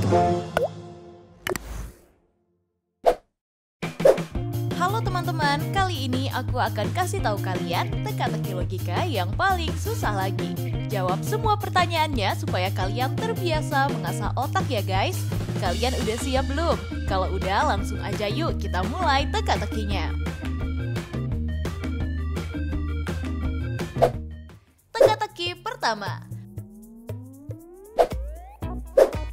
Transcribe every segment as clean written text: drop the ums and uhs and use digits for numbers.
Halo teman-teman, kali ini aku akan kasih tahu kalian teka-teki logika yang paling susah lagi. Jawab semua pertanyaannya supaya kalian terbiasa mengasah otak ya guys. Kalian udah siap belum? Kalau udah langsung aja yuk kita mulai teka-tekinya. Teka-teki pertama.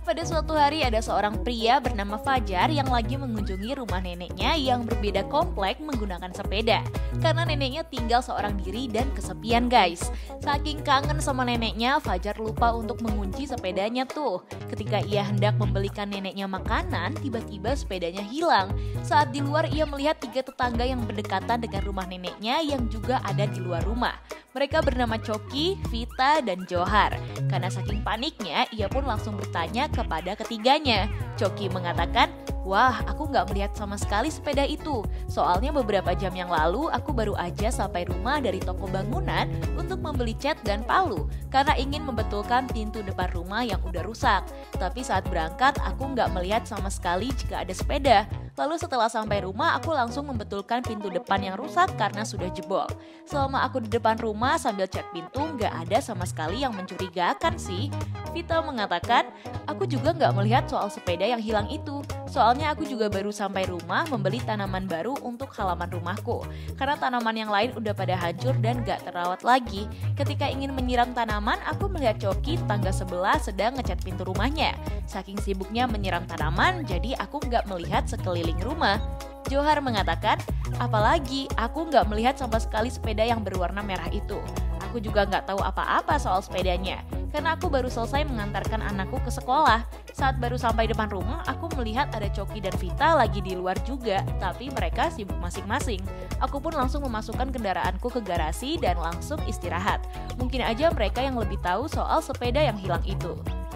Pada suatu hari ada seorang pria bernama Fajar yang lagi mengunjungi rumah neneknya yang berbeda komplek menggunakan sepeda. Karena neneknya tinggal seorang diri dan kesepian guys. Saking kangen sama neneknya, Fajar lupa untuk mengunci sepedanya tuh. Ketika ia hendak membelikan neneknya makanan, tiba-tiba sepedanya hilang. Saat di luar ia melihat 3 tetangga yang berdekatan dengan rumah neneknya yang juga ada di luar rumah. Mereka bernama Coki, Vita, dan Johar. Karena saking paniknya, ia pun langsung bertanya kepada ketiganya. Coki mengatakan, "Wah, aku nggak melihat sama sekali sepeda itu. Soalnya beberapa jam yang lalu aku baru aja sampai rumah dari toko bangunan untuk membeli cat dan palu karena ingin membetulkan pintu depan rumah yang udah rusak. Tapi saat berangkat aku nggak melihat sama sekali jika ada sepeda. Lalu setelah sampai rumah aku langsung membetulkan pintu depan yang rusak karena sudah jebol. Selama aku di depan rumah sambil cat pintu nggak ada sama sekali yang mencurigakan sih." Vita mengatakan, "Aku juga nggak melihat soal sepeda yang hilang itu. Soalnya aku juga baru sampai rumah membeli tanaman baru untuk halaman rumahku. Karena tanaman yang lain udah pada hancur dan gak terawat lagi. Ketika ingin menyiram tanaman, aku melihat Coki tetangga sebelah sedang ngecat pintu rumahnya. Saking sibuknya menyiram tanaman, jadi aku gak melihat sekeliling rumah." Johar mengatakan, "Apalagi aku gak melihat sama sekali sepeda yang berwarna merah itu. Aku juga gak tahu apa-apa soal sepedanya. Karena aku baru selesai mengantarkan anakku ke sekolah. Saat baru sampai depan rumah, aku melihat ada Coki dan Vita lagi di luar juga, tapi mereka sibuk masing-masing. Aku pun langsung memasukkan kendaraanku ke garasi dan langsung istirahat. Mungkin aja mereka yang lebih tahu soal sepeda yang hilang itu."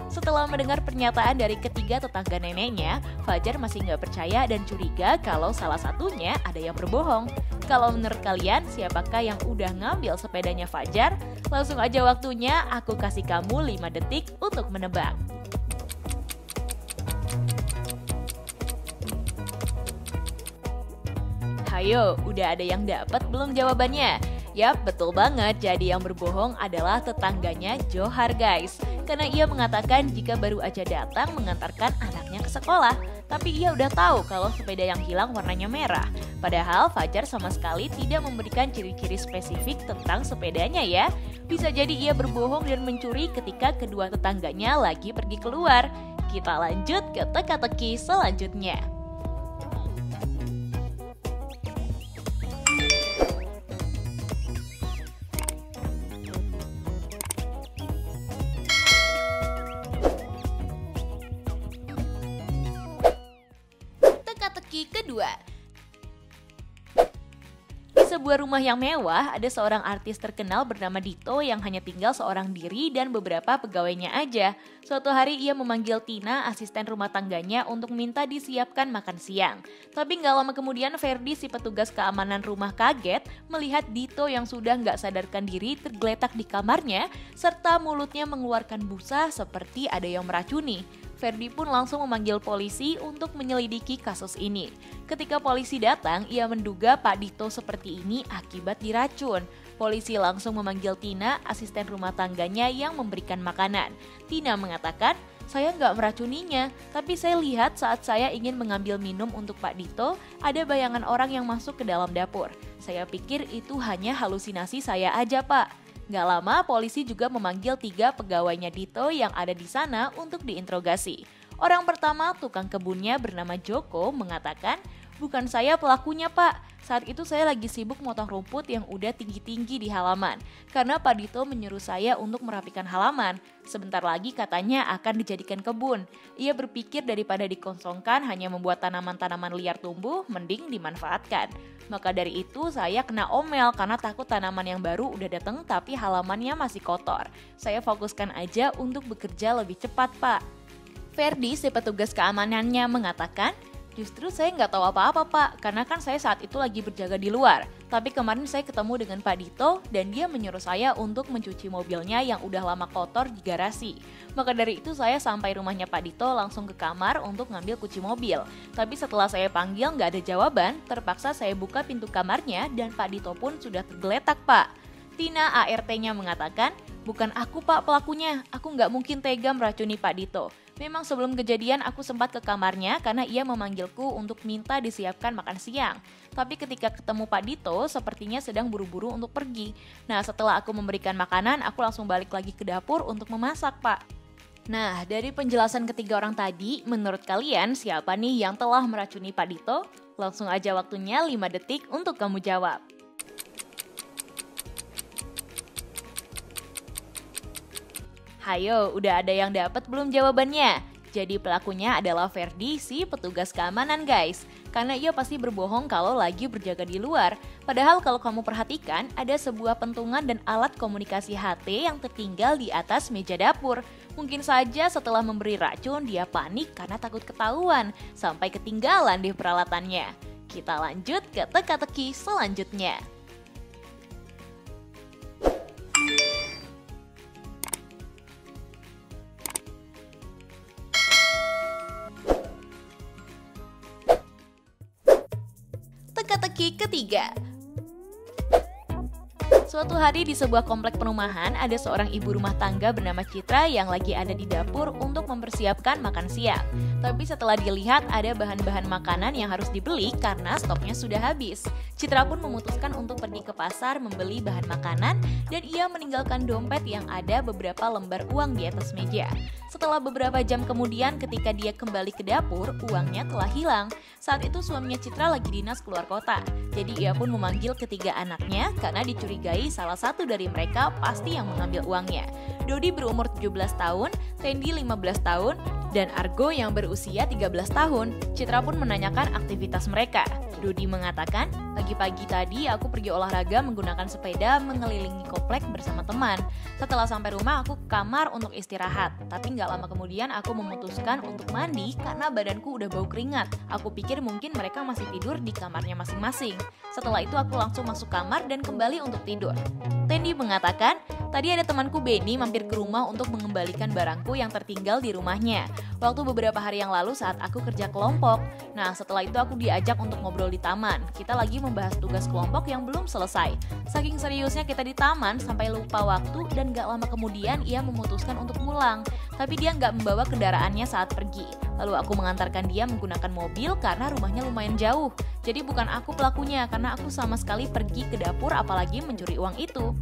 Setelah mendengar pernyataan dari ketiga tetangga neneknya, Fajar masih nggak percaya dan curiga kalau salah satunya ada yang berbohong. Kalau menurut kalian, siapakah yang udah ngambil sepedanya Fajar? Langsung aja waktunya, aku kasih kamu 5 detik untuk menebak. Hayo, udah ada yang dapat belum jawabannya? Yap, betul banget. Jadi yang berbohong adalah tetangganya Johar guys. Karena ia mengatakan jika baru aja datang mengantarkan anaknya ke sekolah. Tapi ia udah tahu kalau sepeda yang hilang warnanya merah. Padahal Fajar sama sekali tidak memberikan ciri-ciri spesifik tentang sepedanya ya. Bisa jadi ia berbohong dan mencuri ketika kedua tetangganya lagi pergi keluar. Kita lanjut ke teka-teki selanjutnya. Teka-teki kedua. Di sebuah rumah yang mewah, ada seorang artis terkenal bernama Dito yang hanya tinggal seorang diri dan beberapa pegawainya aja. Suatu hari ia memanggil Tina, asisten rumah tangganya, untuk minta disiapkan makan siang. Tapi nggak lama kemudian Ferdi, si petugas keamanan rumah, kaget melihat Dito yang sudah nggak sadarkan diri tergeletak di kamarnya, serta mulutnya mengeluarkan busa seperti ada yang meracuni. Ferdi pun langsung memanggil polisi untuk menyelidiki kasus ini. Ketika polisi datang, ia menduga Pak Dito seperti ini akibat diracun. Polisi langsung memanggil Tina, asisten rumah tangganya yang memberikan makanan. Tina mengatakan, "Saya nggak meracuninya, tapi saya lihat saat saya ingin mengambil minum untuk Pak Dito, ada bayangan orang yang masuk ke dalam dapur. Saya pikir itu hanya halusinasi saya aja, Pak." Gak lama, polisi juga memanggil 3 pegawainya Dito yang ada di sana untuk diinterogasi. Orang pertama, tukang kebunnya bernama Joko, mengatakan, "Bukan saya pelakunya, Pak. Saat itu saya lagi sibuk motong rumput yang udah tinggi-tinggi di halaman. Karena Pak Dito menyuruh saya untuk merapikan halaman. Sebentar lagi katanya akan dijadikan kebun. Ia berpikir daripada dikosongkan hanya membuat tanaman-tanaman liar tumbuh, mending dimanfaatkan. Maka dari itu saya kena omel karena takut tanaman yang baru udah datang tapi halamannya masih kotor. Saya fokuskan aja untuk bekerja lebih cepat, Pak." Ferdi, si petugas keamanannya, mengatakan, Justru saya nggak tahu apa-apa Pak, karena kan saya saat itu lagi berjaga di luar. Tapi kemarin saya ketemu dengan Pak Dito dan dia menyuruh saya untuk mencuci mobilnya yang udah lama kotor di garasi. Maka dari itu saya sampai rumahnya Pak Dito langsung ke kamar untuk ngambil kunci mobil. Tapi setelah saya panggil nggak ada jawaban, terpaksa saya buka pintu kamarnya dan Pak Dito pun sudah tergeletak Pak. Tina ART-nya mengatakan, bukan aku Pak pelakunya, aku nggak mungkin tega meracuni Pak Dito. Memang sebelum kejadian aku sempat ke kamarnya karena ia memanggilku untuk minta disiapkan makan siang. Tapi ketika ketemu Pak Dito, sepertinya sedang buru-buru untuk pergi. Nah setelah aku memberikan makanan, aku langsung balik lagi ke dapur untuk memasak Pak. Nah dari penjelasan ketiga orang tadi, menurut kalian siapa nih yang telah meracuni Pak Dito? Langsung aja waktunya 5 detik untuk kamu jawab. Hayo, udah ada yang dapat belum jawabannya? Jadi pelakunya adalah Ferdi, si petugas keamanan guys. Karena ia pasti berbohong kalau lagi berjaga di luar. Padahal kalau kamu perhatikan, ada sebuah pentungan dan alat komunikasi HT yang tertinggal di atas meja dapur. Mungkin saja setelah memberi racun, dia panik karena takut ketahuan, sampai ketinggalan di peralatannya. Kita lanjut ke teka-teki selanjutnya. Teka-teki ketiga. Suatu hari di sebuah komplek perumahan, ada seorang ibu rumah tangga bernama Citra yang lagi ada di dapur untuk mempersiapkan makan siang. Tapi setelah dilihat ada bahan-bahan makanan yang harus dibeli karena stoknya sudah habis. Citra pun memutuskan untuk pergi ke pasar membeli bahan makanan dan ia meninggalkan dompet yang ada beberapa lembar uang di atas meja. Setelah beberapa jam kemudian ketika dia kembali ke dapur, uangnya telah hilang. Saat itu suaminya Citra lagi dinas keluar kota. Jadi ia pun memanggil ketiga anaknya karena dicurigai salah satu dari mereka pasti yang mengambil uangnya. Dodi berumur 17 tahun, Tendi 15 tahun, dan Argo yang berusia 13 tahun. Citra pun menanyakan aktivitas mereka. Dodi mengatakan, pagi-pagi tadi aku pergi olahraga menggunakan sepeda mengelilingi komplek bersama teman. Setelah sampai rumah aku ke kamar untuk istirahat. Tapi nggak lama kemudian aku memutuskan untuk mandi karena badanku udah bau keringat. Aku pikir mungkin mereka masih tidur di kamarnya masing-masing. Setelah itu aku langsung masuk kamar dan kembali untuk tidur. Tendi mengatakan, tadi ada temanku Benny mampir ke rumah untuk mengembalikan barangku yang tertinggal di rumahnya. Waktu beberapa hari yang lalu saat aku kerja kelompok. Nah setelah itu aku diajak untuk ngobrol di taman. Kita lagi membahas tugas kelompok yang belum selesai. Saking seriusnya kita di taman sampai lupa waktu dan gak lama kemudian ia memutuskan untuk pulang. Tapi dia gak membawa kendaraannya saat pergi. Lalu aku mengantarkan dia menggunakan mobil karena rumahnya lumayan jauh. Jadi bukan aku pelakunya karena aku sama sekali pergi ke dapur apalagi mencuri uang itu.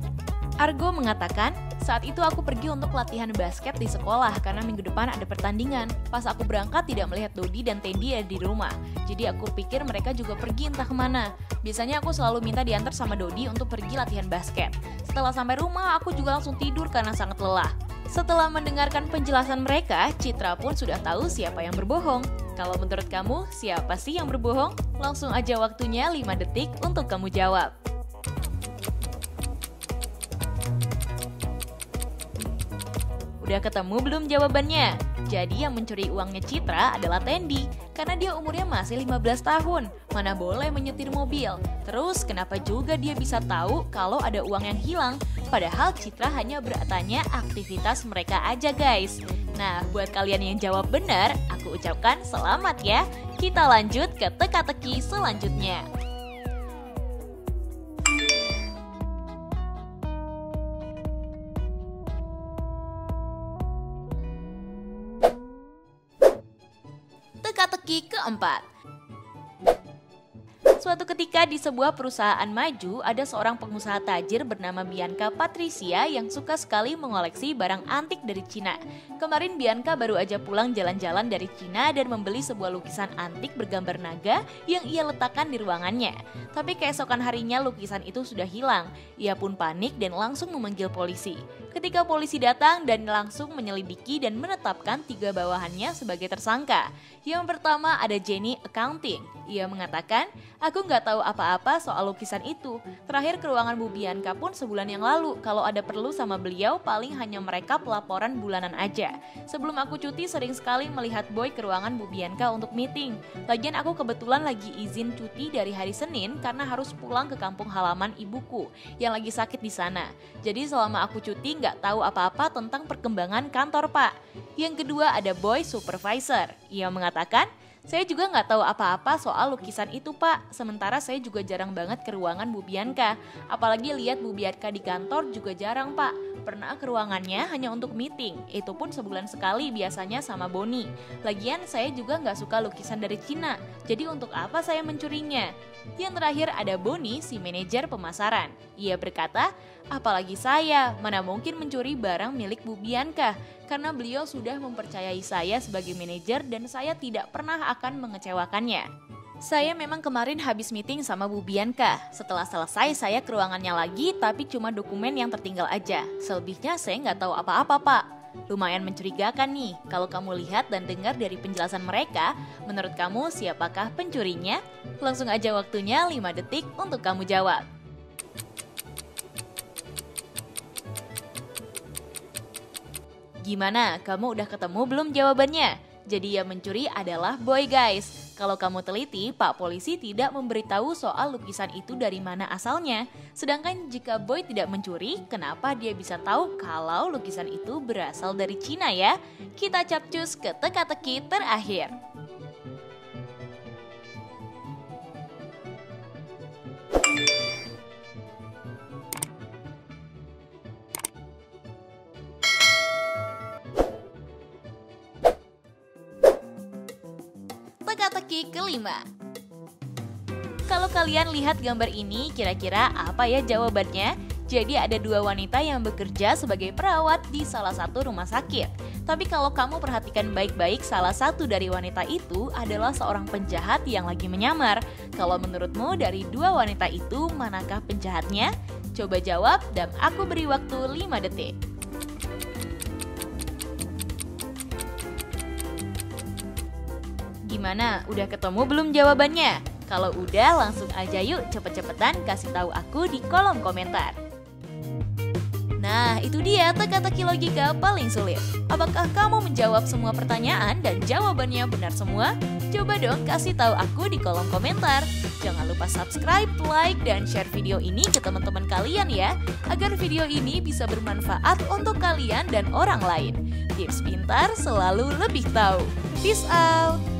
Argo mengatakan, saat itu aku pergi untuk latihan basket di sekolah karena minggu depan ada pertandingan. Pas aku berangkat tidak melihat Dodi dan Tendi ada di rumah. Jadi aku pikir mereka juga pergi entah kemana. Biasanya aku selalu minta diantar sama Dodi untuk pergi latihan basket. Setelah sampai rumah aku juga langsung tidur karena sangat lelah. Setelah mendengarkan penjelasan mereka, Citra pun sudah tahu siapa yang berbohong. Kalau menurut kamu, siapa sih yang berbohong? Langsung aja waktunya 5 detik untuk kamu jawab. Udah ketemu belum jawabannya? Jadi yang mencuri uangnya Citra adalah Tendi, karena dia umurnya masih 15 tahun. Mana boleh menyetir mobil. Terus kenapa juga dia bisa tahu kalau ada uang yang hilang? Padahal Citra hanya bertanya aktivitas mereka aja guys. Nah, buat kalian yang jawab benar, aku ucapkan selamat ya. Kita lanjut ke teka-teki selanjutnya. Teka-teki keempat. Suatu ketika di sebuah perusahaan maju, ada seorang pengusaha tajir bernama Bianca Patricia yang suka sekali mengoleksi barang antik dari Cina. Kemarin Bianca baru aja pulang jalan-jalan dari Cina dan membeli sebuah lukisan antik bergambar naga yang ia letakkan di ruangannya. Tapi keesokan harinya lukisan itu sudah hilang. Ia pun panik dan langsung memanggil polisi. Ketika polisi datang dan langsung menyelidiki dan menetapkan 3 bawahannya sebagai tersangka. Yang pertama ada Jenny Accounting. Ia mengatakan, aku nggak tahu apa-apa soal lukisan itu. Terakhir ke ruangan Bu Bianca pun sebulan yang lalu. Kalau ada perlu sama beliau, paling hanya mereka pelaporan bulanan aja. Sebelum aku cuti sering sekali melihat Boy ke ruangan Bu Bianca untuk meeting. Lagian aku kebetulan lagi izin cuti dari hari Senin karena harus pulang ke kampung halaman ibuku yang lagi sakit di sana. Jadi selama aku cuti nggak tahu apa-apa tentang perkembangan kantor Pak. Yang kedua ada Boy supervisor. Ia mengatakan, saya juga nggak tahu apa-apa soal lukisan itu Pak, sementara saya juga jarang banget ke ruangan Bu Bianca. Apalagi lihat Bu Bianca di kantor juga jarang Pak. Pernah ke ruangannya hanya untuk meeting, itu pun sebulan sekali biasanya sama Boni. Lagian saya juga nggak suka lukisan dari Cina, jadi untuk apa saya mencurinya? Yang terakhir ada Boni, si manajer pemasaran. Ia berkata, apalagi saya, mana mungkin mencuri barang milik Bu Bianca, karena beliau sudah mempercayai saya sebagai manajer dan saya tidak pernah akan mengecewakannya. Saya memang kemarin habis meeting sama Bu Bianca. Setelah selesai saya ke ruangannya lagi, tapi cuma dokumen yang tertinggal aja. Selebihnya saya nggak tahu apa-apa Pak. Lumayan mencurigakan nih, kalau kamu lihat dan dengar dari penjelasan mereka, menurut kamu siapakah pencurinya? Langsung aja waktunya 5 detik untuk kamu jawab. Gimana, kamu udah ketemu belum jawabannya? Jadi yang mencuri adalah Boy guys. Kalau kamu teliti, Pak Polisi tidak memberitahu soal lukisan itu dari mana asalnya. Sedangkan jika Boy tidak mencuri, kenapa dia bisa tahu kalau lukisan itu berasal dari Cina ya? Kita capcus ke teka-teki terakhir. Teka-teki kelima. Kalau kalian lihat gambar ini, kira-kira apa ya jawabannya? Jadi ada 2 wanita yang bekerja sebagai perawat di salah satu rumah sakit. Tapi kalau kamu perhatikan baik-baik, salah satu dari wanita itu adalah seorang penjahat yang lagi menyamar. Kalau menurutmu dari 2 wanita itu, manakah penjahatnya? Coba jawab dan aku beri waktu 5 detik. Gimana? Udah ketemu belum jawabannya? Kalau udah, langsung aja yuk cepet-cepetan kasih tahu aku di kolom komentar. Nah, itu dia teka-teki logika paling sulit. Apakah kamu menjawab semua pertanyaan dan jawabannya benar semua? Coba dong kasih tahu aku di kolom komentar. Jangan lupa subscribe, like, dan share video ini ke teman-teman kalian ya, agar video ini bisa bermanfaat untuk kalian dan orang lain. Tips pintar selalu lebih tahu. Peace out!